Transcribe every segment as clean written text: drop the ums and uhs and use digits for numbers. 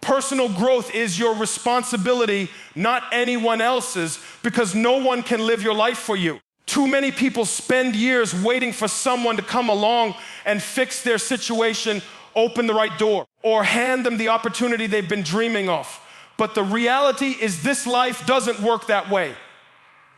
Personal growth is your responsibility, not anyone else's, because no one can live your life for you. Too many people spend years waiting for someone to come along and fix their situation, open the right door, or hand them the opportunity they've been dreaming of. But the reality is this life doesn't work that way.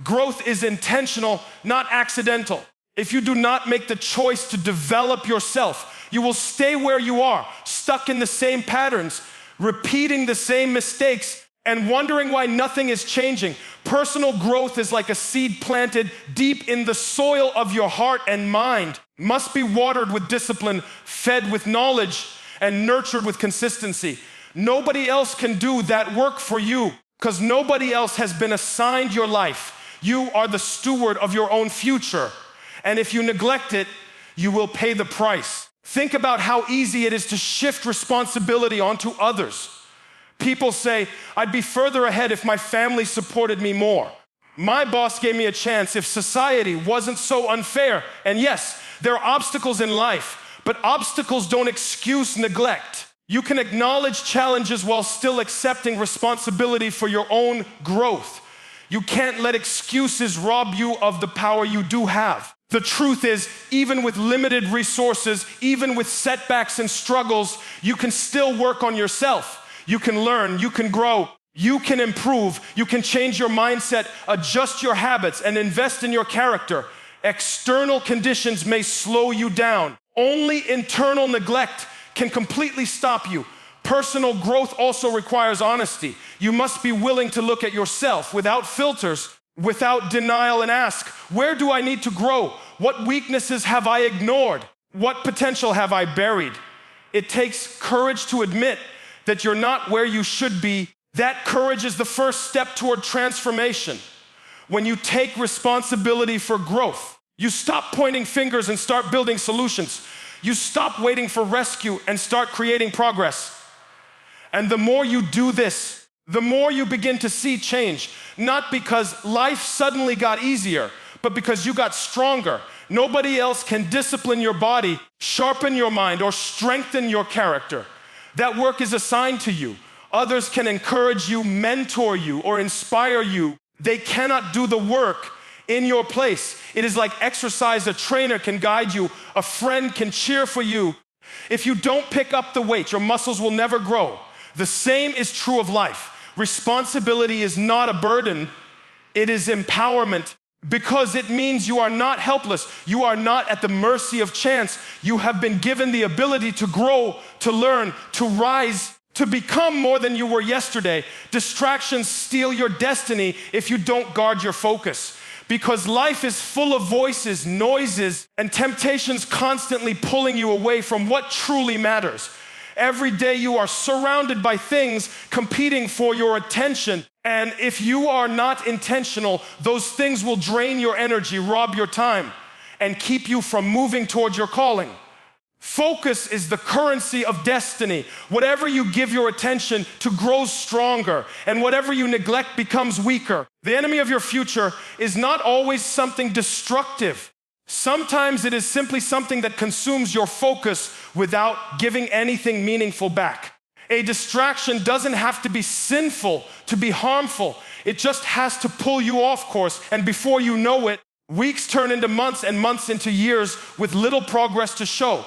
Growth is intentional, not accidental. If you do not make the choice to develop yourself, you will stay where you are, stuck in the same patterns, repeating the same mistakes, and wondering why nothing is changing. Personal growth is like a seed planted deep in the soil of your heart and mind. Must be watered with discipline, fed with knowledge, and nurtured with consistency. Nobody else can do that work for you because nobody else has been assigned your life. You are the steward of your own future. And if you neglect it, you will pay the price. Think about how easy it is to shift responsibility onto others. People say, I'd be further ahead if my family supported me more. My boss gave me a chance if society wasn't so unfair. And yes, there are obstacles in life, but obstacles don't excuse neglect. You can acknowledge challenges while still accepting responsibility for your own growth. You can't let excuses rob you of the power you do have. The truth is, even with limited resources, even with setbacks and struggles, you can still work on yourself. You can learn, you can grow, you can improve, you can change your mindset, adjust your habits, and invest in your character. External conditions may slow you down. Only internal neglect can completely stop you. Personal growth also requires honesty. You must be willing to look at yourself without filters, without denial, and ask, where do I need to grow? What weaknesses have I ignored? What potential have I buried? It takes courage to admit that you're not where you should be. That courage is the first step toward transformation. When you take responsibility for growth, you stop pointing fingers and start building solutions. You stop waiting for rescue and start creating progress. And the more you do this, the more you begin to see change, not because life suddenly got easier, but because you got stronger. Nobody else can discipline your body, sharpen your mind, or strengthen your character. That work is assigned to you. Others can encourage you, mentor you, or inspire you. They cannot do the work in your place. It is like exercise. A trainer can guide you. A friend can cheer for you. If you don't pick up the weight, your muscles will never grow. The same is true of life. Responsibility is not a burden. It is empowerment, because it means you are not helpless. You are not at the mercy of chance. You have been given the ability to grow, to learn, to rise, to become more than you were yesterday. Distractions steal your destiny if you don't guard your focus, because life is full of voices, noises, and temptations constantly pulling you away from what truly matters. Every day you are surrounded by things competing for your attention. And if you are not intentional, those things will drain your energy, rob your time, and keep you from moving towards your calling. Focus is the currency of destiny. Whatever you give your attention to grows stronger, and whatever you neglect becomes weaker. The enemy of your future is not always something destructive. Sometimes it is simply something that consumes your focus without giving anything meaningful back. A distraction doesn't have to be sinful to be harmful. It just has to pull you off course, and before you know it, weeks turn into months and months into years with little progress to show.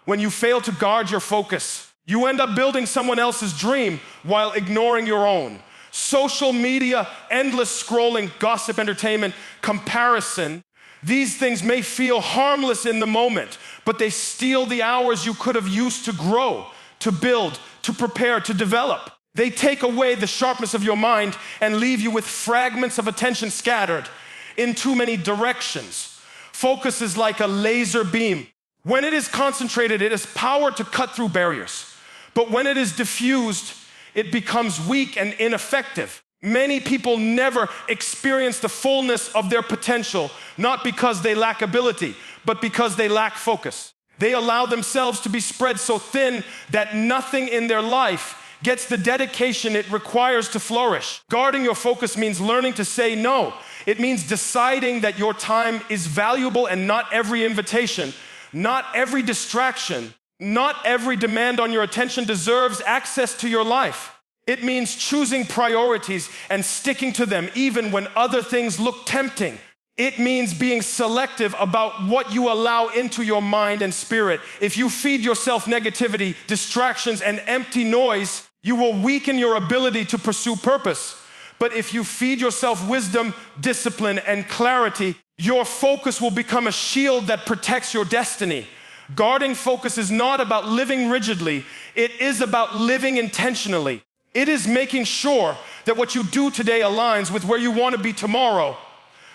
When you fail to guard your focus, you end up building someone else's dream while ignoring your own. Social media, endless scrolling, gossip, entertainment, comparison. These things may feel harmless in the moment, but they steal the hours you could have used to grow, to build, to prepare, to develop. They take away the sharpness of your mind and leave you with fragments of attention scattered in too many directions. Focus is like a laser beam. When it is concentrated, it has power to cut through barriers. But when it is diffused, it becomes weak and ineffective. Many people never experience the fullness of their potential, not because they lack ability, but because they lack focus. They allow themselves to be spread so thin that nothing in their life gets the dedication it requires to flourish. Guarding your focus means learning to say no. It means deciding that your time is valuable and not every invitation, not every distraction, Not every demand on your attention deserves access to your life. It means choosing priorities and sticking to them even when other things look tempting. It means being selective about what you allow into your mind and spirit. If you feed yourself negativity, distractions, and empty noise, you will weaken your ability to pursue purpose. But if you feed yourself wisdom, discipline, and clarity, your focus will become a shield that protects your destiny. Guarding focus is not about living rigidly. It is about living intentionally. It is making sure that what you do today aligns with where you want to be tomorrow.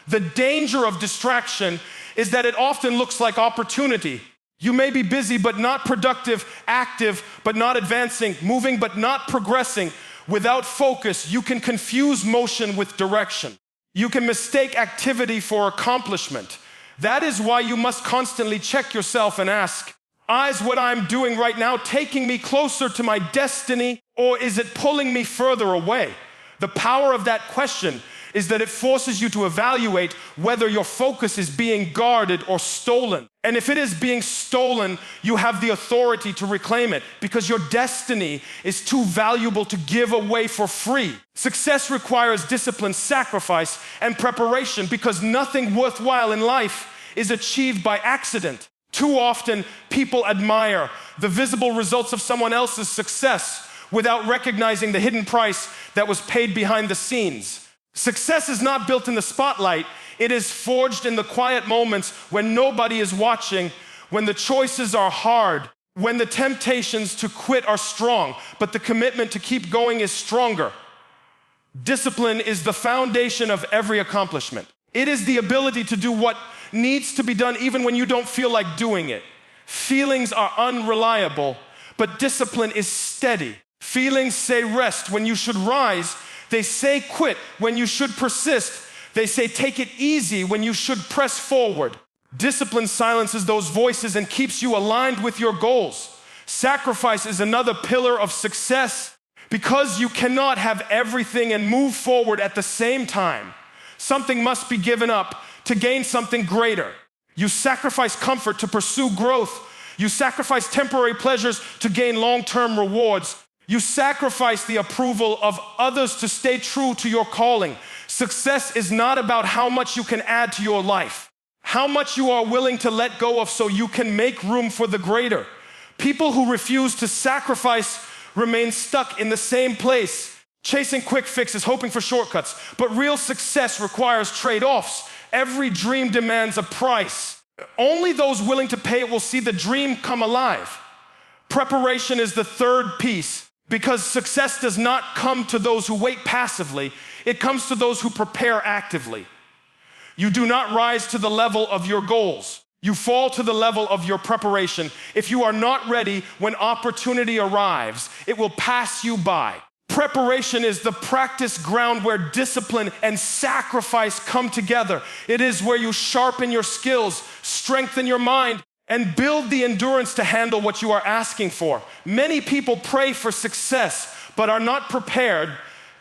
The danger of distraction is that it often looks like opportunity. You may be busy but not productive, active but not advancing, moving but not progressing. Without focus, you can confuse motion with direction. You can mistake activity for accomplishment. That is why you must constantly check yourself and ask, is what I'm doing right now taking me closer to my destiny, or is it pulling me further away? The power of that question is that it forces you to evaluate whether your focus is being guarded or stolen. And if it is being stolen, you have the authority to reclaim it because your destiny is too valuable to give away for free. Success requires discipline, sacrifice, and preparation because nothing worthwhile in life is achieved by accident. Too often, people admire the visible results of someone else's success without recognizing the hidden price that was paid behind the scenes. Success is not built in the spotlight. It is forged in the quiet moments when nobody is watching, when the choices are hard, when the temptations to quit are strong, but the commitment to keep going is stronger. Discipline is the foundation of every accomplishment. It is the ability to do what needs to be done even when you don't feel like doing it. Feelings are unreliable, but discipline is steady. Feelings say rest when you should rise. They say quit when you should persist. They say take it easy when you should press forward. Discipline silences those voices and keeps you aligned with your goals. Sacrifice is another pillar of success because you cannot have everything and move forward at the same time. Something must be given up to gain something greater. You sacrifice comfort to pursue growth. You sacrifice temporary pleasures to gain long-term rewards. You sacrifice the approval of others to stay true to your calling. Success is not about how much you can add to your life, how much you are willing to let go of so you can make room for the greater. People who refuse to sacrifice remain stuck in the same place, chasing quick fixes, hoping for shortcuts. But real success requires trade-offs. Every dream demands a price. Only those willing to pay it will see the dream come alive. Preparation is the third piece. Because success does not come to those who wait passively, it comes to those who prepare actively. You do not rise to the level of your goals. You fall to the level of your preparation. If you are not ready when opportunity arrives, it will pass you by. Preparation is the practice ground where discipline and sacrifice come together. It is where you sharpen your skills, strengthen your mind, and build the endurance to handle what you are asking for. Many people pray for success, but are not prepared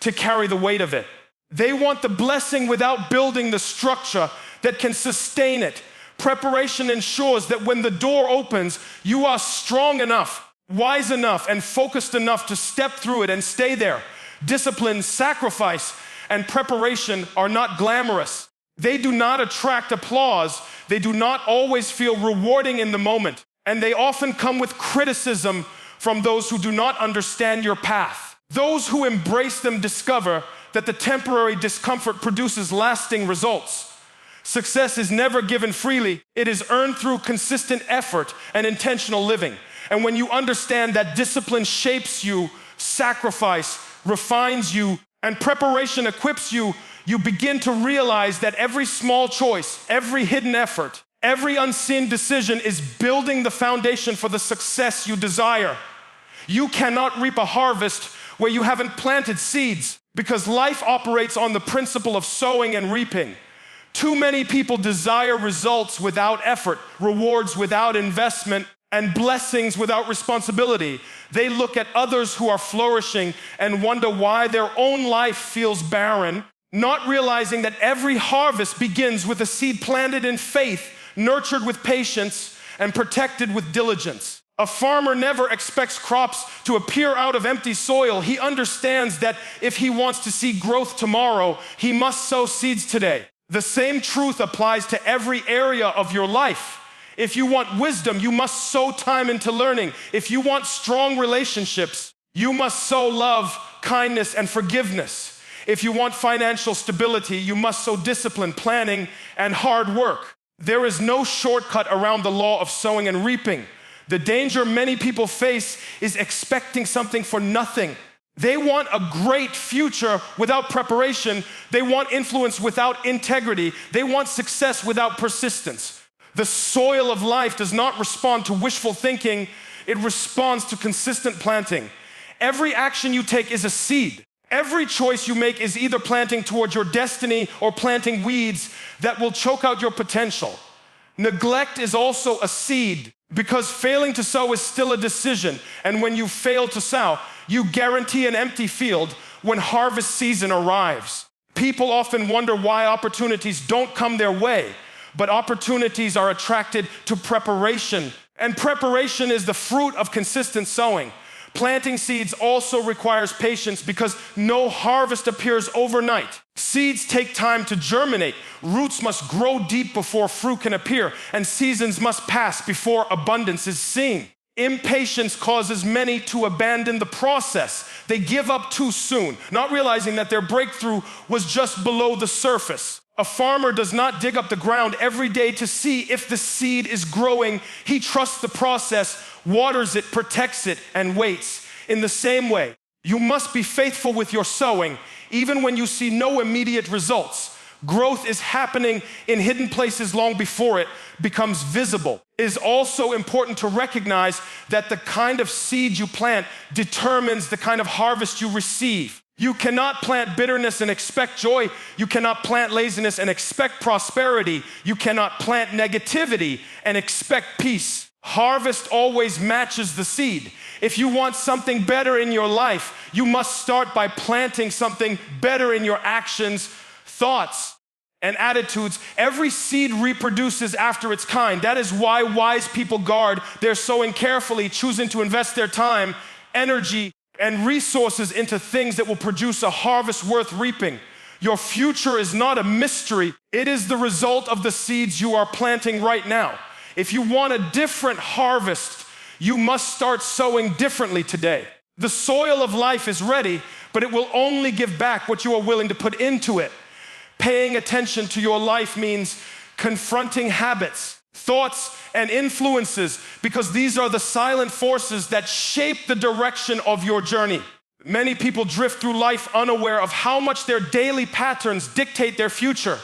to carry the weight of it. They want the blessing without building the structure that can sustain it. Preparation ensures that when the door opens, you are strong enough, wise enough, and focused enough to step through it and stay there. Discipline, sacrifice, and preparation are not glamorous. They do not attract applause. They do not always feel rewarding in the moment. And they often come with criticism from those who do not understand your path. Those who embrace them discover that the temporary discomfort produces lasting results. Success is never given freely. It is earned through consistent effort and intentional living. And when you understand that discipline shapes you, sacrifice refines you, and preparation equips you, you begin to realize that every small choice, every hidden effort, every unseen decision is building the foundation for the success you desire. You cannot reap a harvest where you haven't planted seeds because life operates on the principle of sowing and reaping. Too many people desire results without effort, rewards without investment, and blessings without responsibility. They look at others who are flourishing and wonder why their own life feels barren, not realizing that every harvest begins with a seed planted in faith, nurtured with patience, and protected with diligence. A farmer never expects crops to appear out of empty soil. He understands that if he wants to see growth tomorrow, he must sow seeds today. The same truth applies to every area of your life. If you want wisdom, you must sow time into learning. If you want strong relationships, you must sow love, kindness, and forgiveness. If you want financial stability, you must sow discipline, planning, and hard work. There is no shortcut around the law of sowing and reaping. The danger many people face is expecting something for nothing. They want a great future without preparation. They want influence without integrity. They want success without persistence. The soil of life does not respond to wishful thinking. It responds to consistent planting. Every action you take is a seed. Every choice you make is either planting towards your destiny or planting weeds that will choke out your potential. Neglect is also a seed, because failing to sow is still a decision. And when you fail to sow, you guarantee an empty field when harvest season arrives. People often wonder why opportunities don't come their way, but opportunities are attracted to preparation. And preparation is the fruit of consistent sowing. Planting seeds also requires patience because no harvest appears overnight. Seeds take time to germinate. Roots must grow deep before fruit can appear, and seasons must pass before abundance is seen. Impatience causes many to abandon the process. They give up too soon, not realizing that their breakthrough was just below the surface. A farmer does not dig up the ground every day to see if the seed is growing. He trusts the process, waters it, protects it, and waits. In the same way, you must be faithful with your sowing, even when you see no immediate results. Growth is happening in hidden places long before it becomes visible. It is also important to recognize that the kind of seed you plant determines the kind of harvest you receive. You cannot plant bitterness and expect joy. You cannot plant laziness and expect prosperity. You cannot plant negativity and expect peace. Harvest always matches the seed. If you want something better in your life, you must start by planting something better in your actions, thoughts, and attitudes. Every seed reproduces after its kind. That is why wise people guard their sowing carefully, choosing to invest their time, energy, and resources into things that will produce a harvest worth reaping. Your future is not a mystery. It is the result of the seeds you are planting right now. If you want a different harvest, you must start sowing differently today. The soil of life is ready, but it will only give back what you are willing to put into it. Paying attention to your life means confronting habits, thoughts, and influences, because these are the silent forces that shape the direction of your journey. Many people drift through life unaware of how much their daily patterns dictate their future.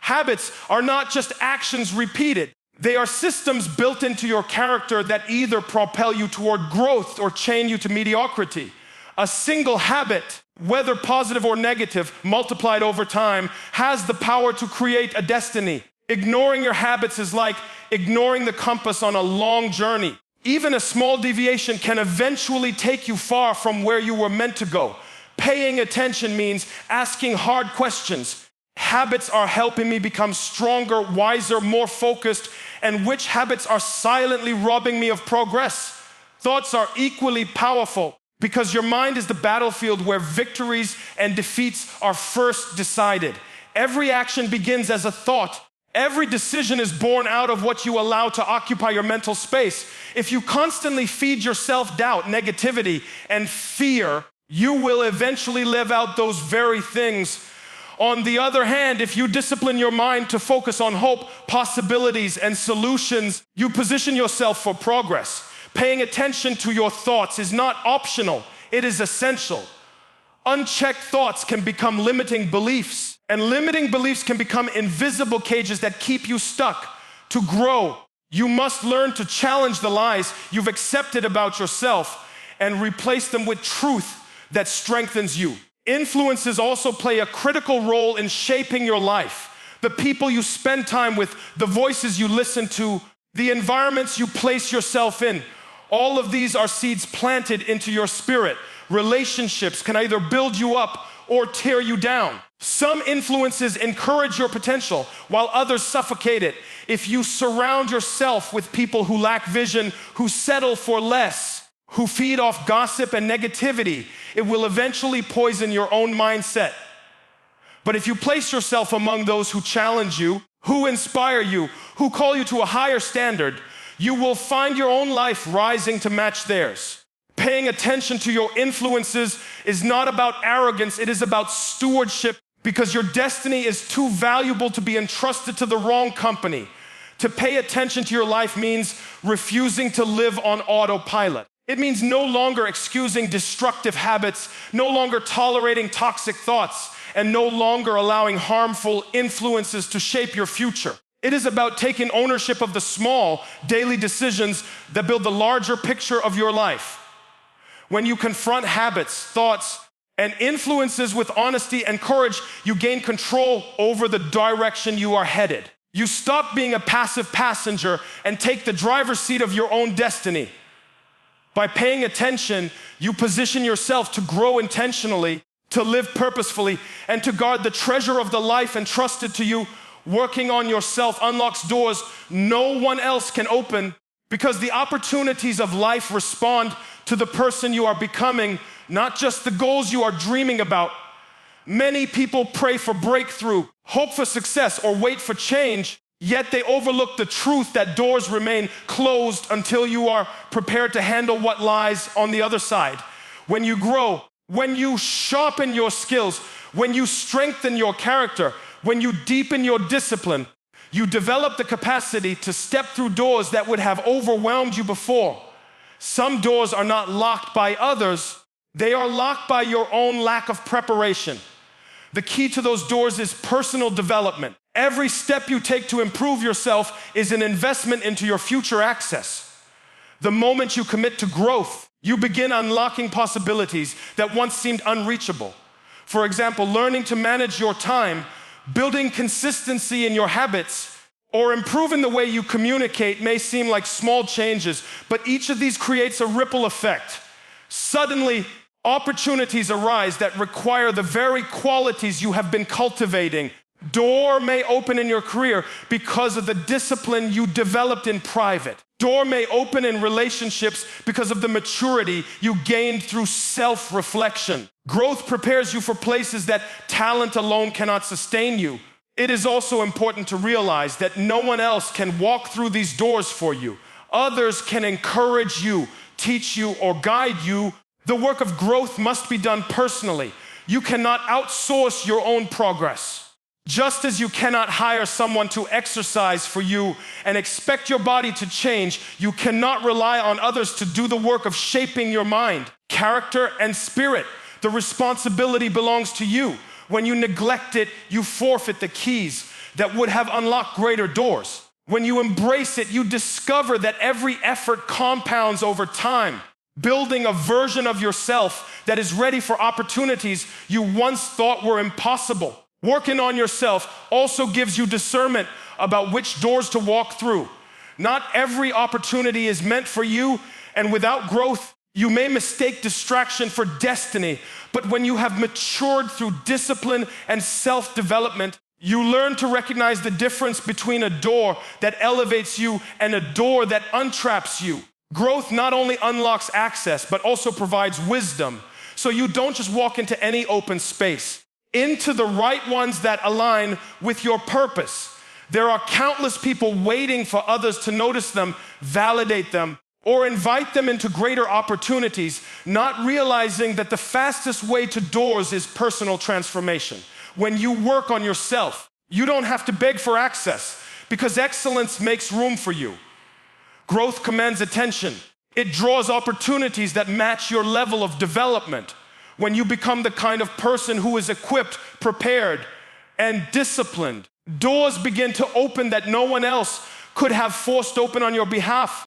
Habits are not just actions repeated. They are systems built into your character that either propel you toward growth or chain you to mediocrity. A single habit, whether positive or negative, multiplied over time, has the power to create a destiny. Ignoring your habits is like ignoring the compass on a long journey. Even a small deviation can eventually take you far from where you were meant to go. Paying attention means asking hard questions. Habits are helping me become stronger, wiser, more focused, and which habits are silently robbing me of progress? Thoughts are equally powerful because your mind is the battlefield where victories and defeats are first decided. Every action begins as a thought. Every decision is born out of what you allow to occupy your mental space. If you constantly feed yourself doubt, negativity, and fear, you will eventually live out those very things. On the other hand, if you discipline your mind to focus on hope, possibilities, and solutions, you position yourself for progress. Paying attention to your thoughts is not optional, it is essential. Unchecked thoughts can become limiting beliefs, and limiting beliefs can become invisible cages that keep you stuck. To grow, you must learn to challenge the lies you've accepted about yourself and replace them with truth that strengthens you. Influences also play a critical role in shaping your life. The people you spend time with, the voices you listen to, the environments you place yourself in, all of these are seeds planted into your spirit. Relationships can either build you up or tear you down. Some influences encourage your potential while others suffocate it. If you surround yourself with people who lack vision, who settle for less, who feed off gossip and negativity, it will eventually poison your own mindset. But if you place yourself among those who challenge you, who inspire you, who call you to a higher standard, you will find your own life rising to match theirs. Paying attention to your influences is not about arrogance, it is about stewardship, because your destiny is too valuable to be entrusted to the wrong company. To pay attention to your life means refusing to live on autopilot. It means no longer excusing destructive habits, no longer tolerating toxic thoughts, and no longer allowing harmful influences to shape your future. It is about taking ownership of the small, daily decisions that build the larger picture of your life. When you confront habits, thoughts, and influences with honesty and courage, you gain control over the direction you are headed. You stop being a passive passenger and take the driver's seat of your own destiny. By paying attention, you position yourself to grow intentionally, to live purposefully, and to guard the treasure of the life entrusted to you. Working on yourself unlocks doors no one else can open, because the opportunities of life respond to the person you are becoming, not just the goals you are dreaming about. Many people pray for breakthrough, hope for success, or wait for change, yet they overlook the truth that doors remain closed until you are prepared to handle what lies on the other side. When you grow, when you sharpen your skills, when you strengthen your character, when you deepen your discipline, you develop the capacity to step through doors that would have overwhelmed you before. Some doors are not locked by others, they are locked by your own lack of preparation. The key to those doors is personal development. Every step you take to improve yourself is an investment into your future access. The moment you commit to growth, you begin unlocking possibilities that once seemed unreachable. For example, learning to manage your time, building consistency in your habits, or improving the way you communicate may seem like small changes, but each of these creates a ripple effect. Suddenly, opportunities arise that require the very qualities you have been cultivating. Door may open in your career because of the discipline you developed in private. Door may open in relationships because of the maturity you gained through self-reflection. Growth prepares you for places that talent alone cannot sustain you. It is also important to realize that no one else can walk through these doors for you. Others can encourage you, teach you, or guide you. The work of growth must be done personally. You cannot outsource your own progress. Just as you cannot hire someone to exercise for you and expect your body to change, you cannot rely on others to do the work of shaping your mind, character, and spirit. The responsibility belongs to you. When you neglect it, you forfeit the keys that would have unlocked greater doors. When you embrace it, you discover that every effort compounds over time, building a version of yourself that is ready for opportunities you once thought were impossible. Working on yourself also gives you discernment about which doors to walk through. Not every opportunity is meant for you, and without growth, you may mistake distraction for destiny. But when you have matured through discipline and self-development, you learn to recognize the difference between a door that elevates you and a door that untraps you. Growth not only unlocks access, but also provides wisdom. So you don't just walk into any open space, into the right ones that align with your purpose. There are countless people waiting for others to notice them, validate them, or invite them into greater opportunities, not realizing that the fastest way to doors is personal transformation. When you work on yourself, you don't have to beg for access, because excellence makes room for you. Growth commands attention. It draws opportunities that match your level of development. When you become the kind of person who is equipped, prepared, and disciplined, doors begin to open that no one else could have forced open on your behalf.